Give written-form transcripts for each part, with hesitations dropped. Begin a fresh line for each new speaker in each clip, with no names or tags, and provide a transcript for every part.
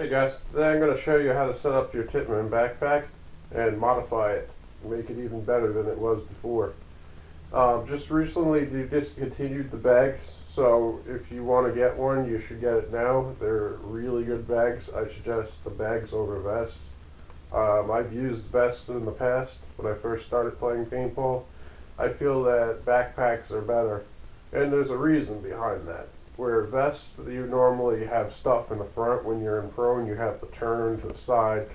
Hey guys, today I'm going to show you how to set up your Tippmann backpack and modify it, make it even better than it was before. Just recently they discontinued the bags, so if you want to get one, you should get it now. They're really good bags. I suggest the bags over vests. I've used vests in the past when I first started playing paintball. I feel that backpacks are better, and there's a reason behind that. Where vests, you normally have stuff in the front when you're in prone, you have to turn to the side,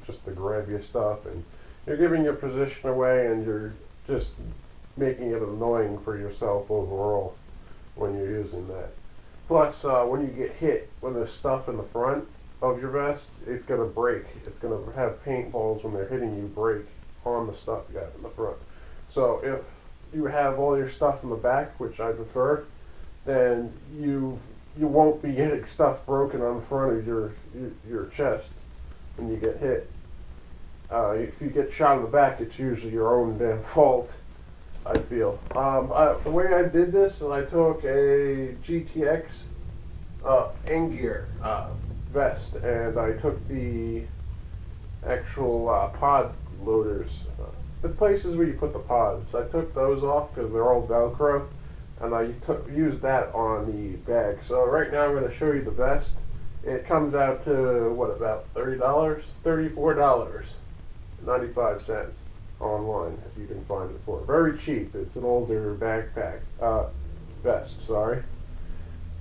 just to grab your stuff, and you're giving your position away, and you're just making it annoying for yourself overall when you're using that. Plus, when you get hit, when there's stuff in the front of your vest, it's going to break. It's going to have paintballs when they're hitting you break on the stuff you got in the front. So if you have all your stuff in the back, which I prefer, then you won't be getting stuff broken on the front of your chest when you get hit. If you get shot in the back, it's usually your own damn fault, I feel. The way I did this is I took a GTX N-Gear vest, and I took the actual pod loaders, the places where you put the pods. I took those off because they're all Velcro, and I used that on the bag. So right now I'm going to show you the vest. It comes out to, what, about $30? $34.95 online, if you can find it for it. Very cheap. It's an older backpack, vest, sorry.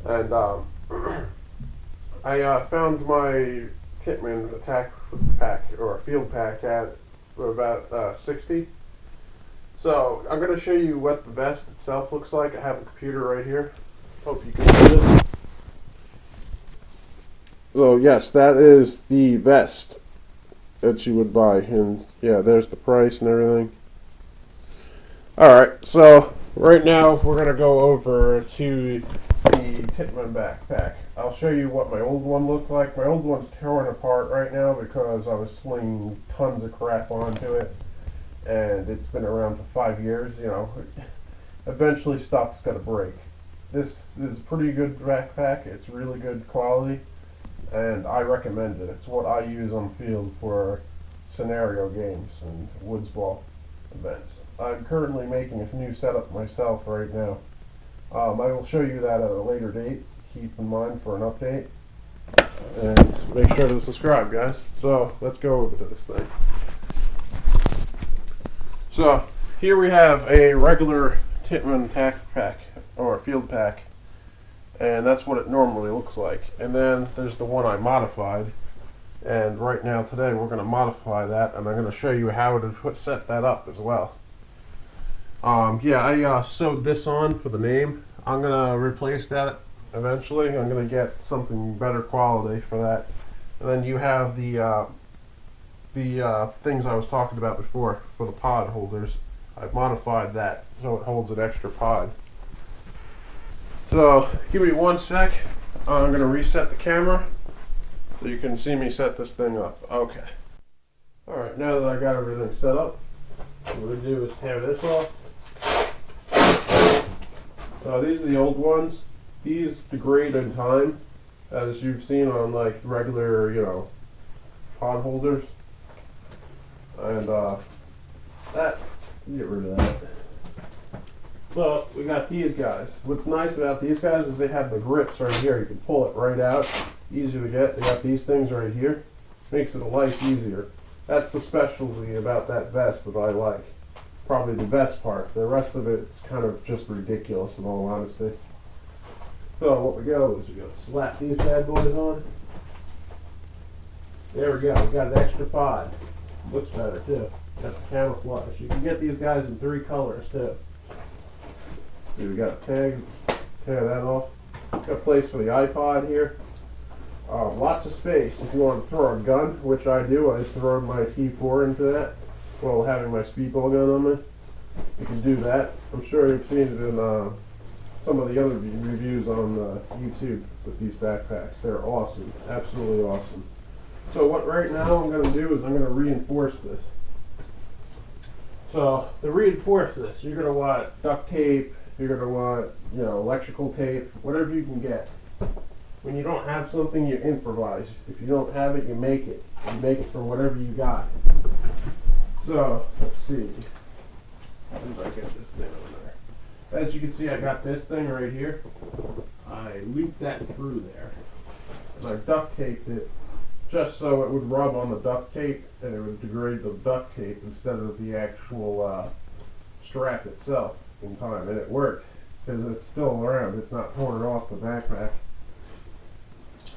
And I found my Tippmann attack pack, or field pack, at about 60. So I'm going to show you what the vest itself looks like. I have a computer right here. Hope you can see this. So yes, that is the vest that you would buy, and yeah, there's the price and everything. Alright, so right now we're going to go over to the Tippmann backpack. I'll show you what my old one looked like. My old one's torn apart right now because I was slinging tons of crap onto it. And it's been around for 5 years, you know. Eventually stuff's gonna break. This is a pretty good backpack. It's really good quality, and I recommend it. It's what I use on the field for scenario games and woods ball events. I'm currently making a new setup myself right now. I will show you that at a later date. Keep in mind for an update, and make sure to subscribe, guys. So let's go over to this thing. So here we have a regular Tippmann pack, or field pack, and that's what it normally looks like. And then there's the one I modified, and right now today we're going to modify that, and I'm going to show you how to set that up as well. Yeah, I sewed this on for the name. I'm going to replace that eventually. I'm going to get something better quality for that. And then you have the things I was talking about before for the pod holders. I've modified that so it holds an extra pod. So give me 1 sec. I'm going to reset the camera so you can see me set this thing up. Okay. Alright, now that I got everything set up, what I'm going to do is tear this off. So these are the old ones. These degrade in time, as you've seen on like regular, you know, pod holders. And that, get rid of that. So we got these guys. What's nice about these guys is they have the grips right here. You can pull it right out, easier to get. They got these things right here. Makes it a life easier. That's the specialty about that vest that I like. Probably the best part. The rest of it's kind of just ridiculous, in all honesty. So what we go is we go slap these bad boys on. There we go. We got an extra pod. Looks better too. Got the camouflage. You can get these guys in 3 colors too. See, we got a tag. Tear that off. Got a place for the iPod here. Lots of space if you want to throw a gun, which I do. I just throw my T4 into that while having my speedball gun on me. You can do that. I'm sure you've seen it in some of the other reviews on YouTube with these backpacks. They're awesome. Absolutely awesome. So what right now I'm going to do is I'm going to reinforce this. So to reinforce this, you're going to want duct tape, you're going to want, you know, electrical tape, whatever you can get. when you don't have something, you improvise. If you don't have it, you make it. You make it from whatever you got. So, let's see. How did I get this thing over there? As you can see, I got this thing right here. I looped that through there. And I duct taped it just so it would rub on the duct tape and it would degrade the duct tape instead of the actual strap itself in time. And it worked because it's still around. It's not torn off the backpack.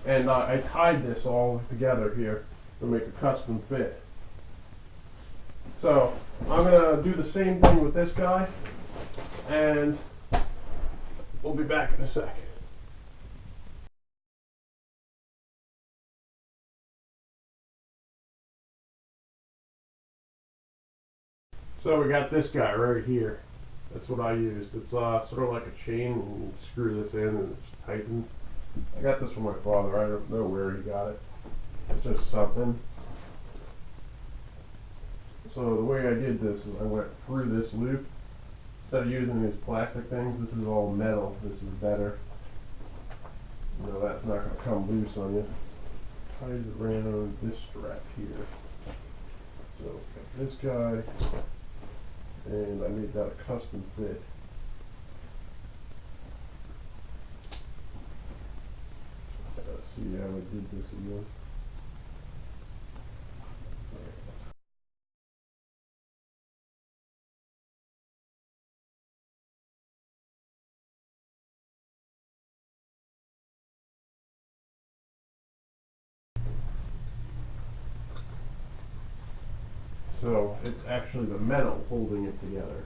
And I tied this all together here to make a custom fit. So I'm going to do the same thing with this guy, and we'll be back in a sec. So we got this guy right here. That's what I used. It's sort of like a chain, and you screw this in and it just tightens. I got this from my father. I don't know where he got it. It's just something. So the way I did this is I went through this loop. Instead of using these plastic things, this is all metal. This is better. You know, that's not going to come loose on you. Tied it around this strap here. So got this guy, and I made that a custom fit. Let's see how I did this again. So it's actually the metal holding it together.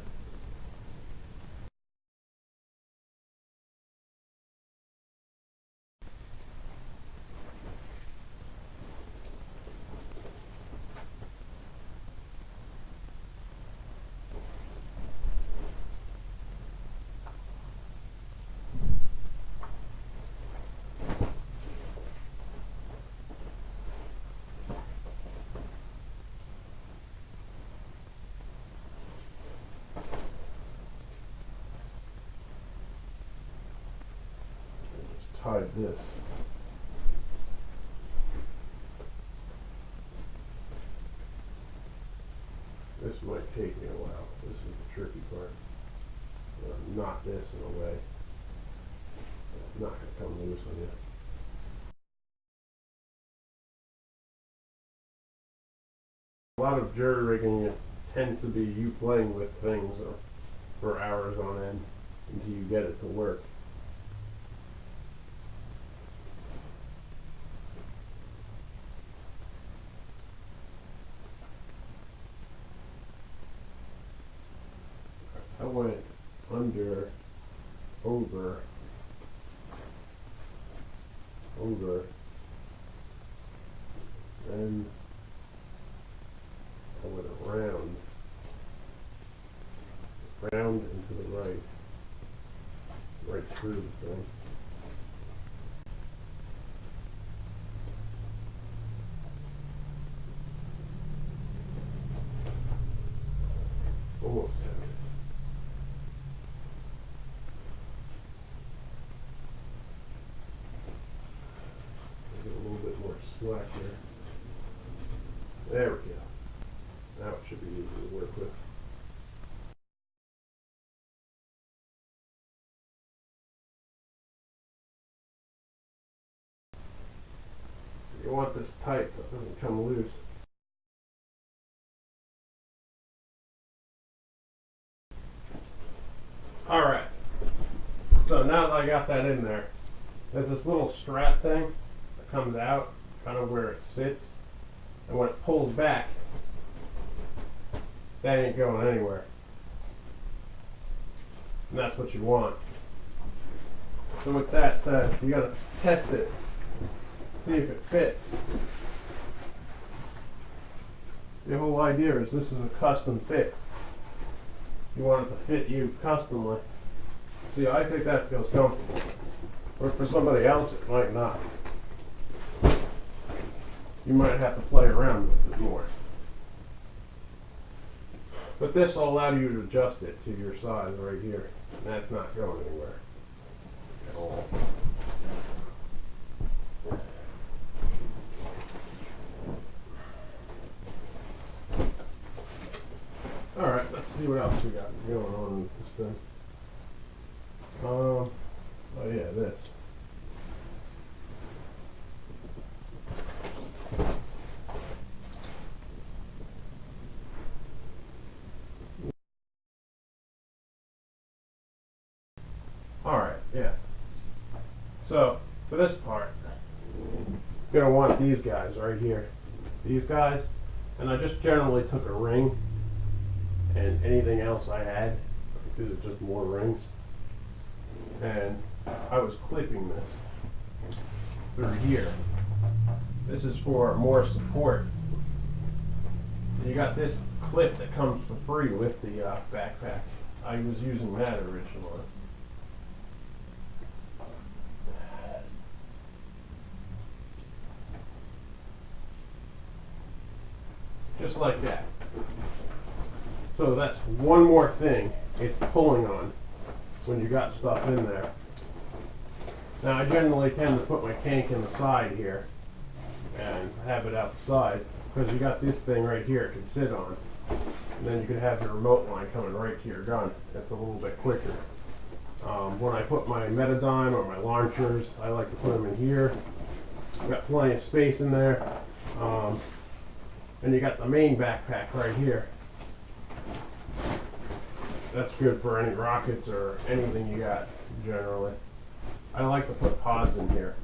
Tied this. This might take me a while. This is the tricky part. Knot this in a way. It's not going to come loose on you. A lot of jury rigging tends to be you playing with things for hours on end until you get it to work. I went under, over, then I went around and to the right through the thing. Almost have it. Get a little bit more slack here. There we go. Now it should be easy to work with. You want this tight so it doesn't come loose. Alright, so now that I got that in there, there's this little strap thing that comes out, kind of where it sits, and when it pulls back, that ain't going anywhere. And that's what you want. So with that said, you gotta test it, see if it fits. The whole idea is this is a custom fit. You want it to fit you customly. See, I think that feels comfortable. Or for somebody else, it might not. You might have to play around with it more. But this will allow you to adjust it to your size right here. And that's not going anywhere at all. see what else we got going on with this thing. Oh yeah, this. Alright, yeah. So, for this part, you're going to want these guys right here. These guys. And I just generally took a ring and anything else I had. These are just more rings. And I was clipping this through here. This is for more support. You got this clip that comes for free with the backpack. I was using that originally. Just like that. So that's one more thing it's pulling on when you got stuff in there. Now I generally tend to put my tank in the side here and have it outside because you got this thing right here it can sit on. And then you could have your remote line coming right to your gun. That's a little bit quicker. When I put my Metadime or my launchers, I like to put them in here. I've got plenty of space in there. And you got the main backpack right here. That's good for any rockets or anything you got, generally. I like to put pods in here.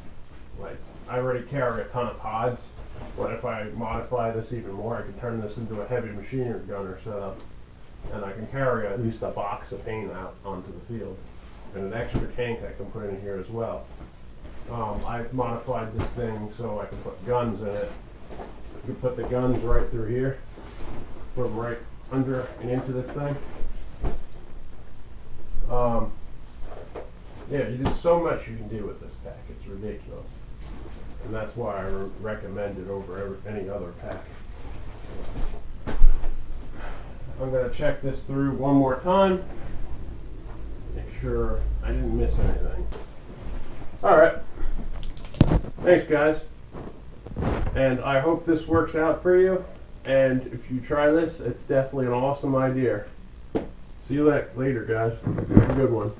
Like, I already carry a ton of pods, but if I modify this even more, I can turn this into a heavy machinery gunner setup. And I can carry at least a box of paint out onto the field. And an extra tank I can put in here as well. I've modified this thing so I can put guns in it. You can put the guns right through here, put them right under and into this thing. Yeah, there's so much you can do with this pack, it's ridiculous. And that's why I recommend it over any other pack. I'm going to check this through one more time, make sure I didn't miss anything. Alright, thanks guys. And I hope this works out for you. And if you try this, it's definitely an awesome idea. See you later, guys. Have a good one.